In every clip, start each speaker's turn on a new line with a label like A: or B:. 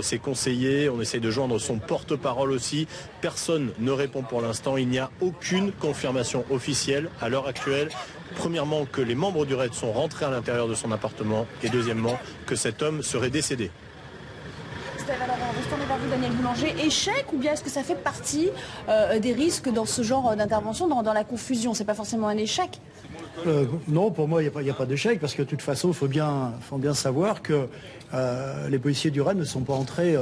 A: Ses conseillers, on essaye de joindre son porte-parole aussi. Personne ne répond pour l'instant. Il n'y a aucune confirmation officielle à l'heure actuelle. Premièrement, que les membres du RAID sont rentrés à l'intérieur de son appartement. Et deuxièmement, que cet homme serait décédé.
B: Alors, on va se tourner vers vous, Daniel Boulanger. Échec ou bien est-ce que ça fait partie des risques dans ce genre d'intervention, dans la confusion? C'est pas forcément un échec?
C: Non, pour moi, il n'y a pas d'échec, parce que de toute façon, il faut bien savoir que les policiers du RAID ne sont pas entrés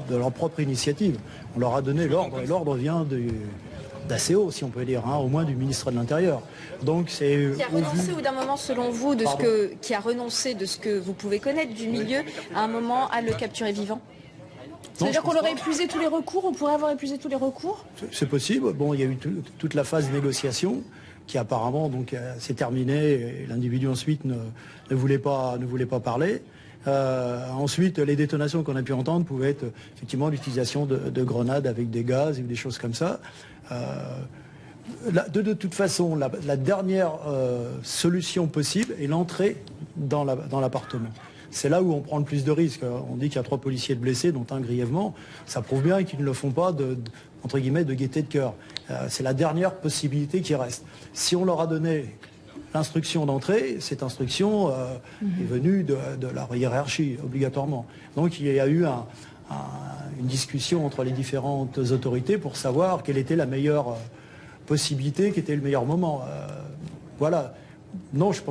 C: de leur propre initiative. On leur a donné l'ordre, et l'ordre vient d'assez haut, si on peut dire, au moins du ministre de l'Intérieur. Donc c'est
B: qui a renoncé ou d'un moment, selon vous, qui a renoncé de ce que vous pouvez connaître du milieu, à un moment à le capturer vivant? C'est-à-dire qu'on aurait épuisé tous les recours, on pourrait avoir épuisé tous les recours?
C: C'est possible. Bon, il y a eu toute la phase de négociation qui apparemment s'est terminée, et l'individu ensuite ne voulait pas parler. Ensuite, les détonations qu'on a pu entendre pouvaient être effectivement l'utilisation de grenades avec des gaz ou des choses comme ça. De toute façon, la dernière solution possible est l'entrée dans l'appartement. C'est là où on prend le plus de risques. On dit qu'il y a 3 policiers blessés, dont un grièvement. Ça prouve bien qu'ils ne le font pas entre guillemets, de gaieté de cœur. C'est la dernière possibilité qui reste. Si on leur a donné l'instruction d'entrée, cette instruction est venue de la hiérarchie, obligatoirement. Donc il y a eu une discussion entre les différentes autorités pour savoir quelle était la meilleure possibilité, quel était le meilleur moment. Voilà. Non, je pense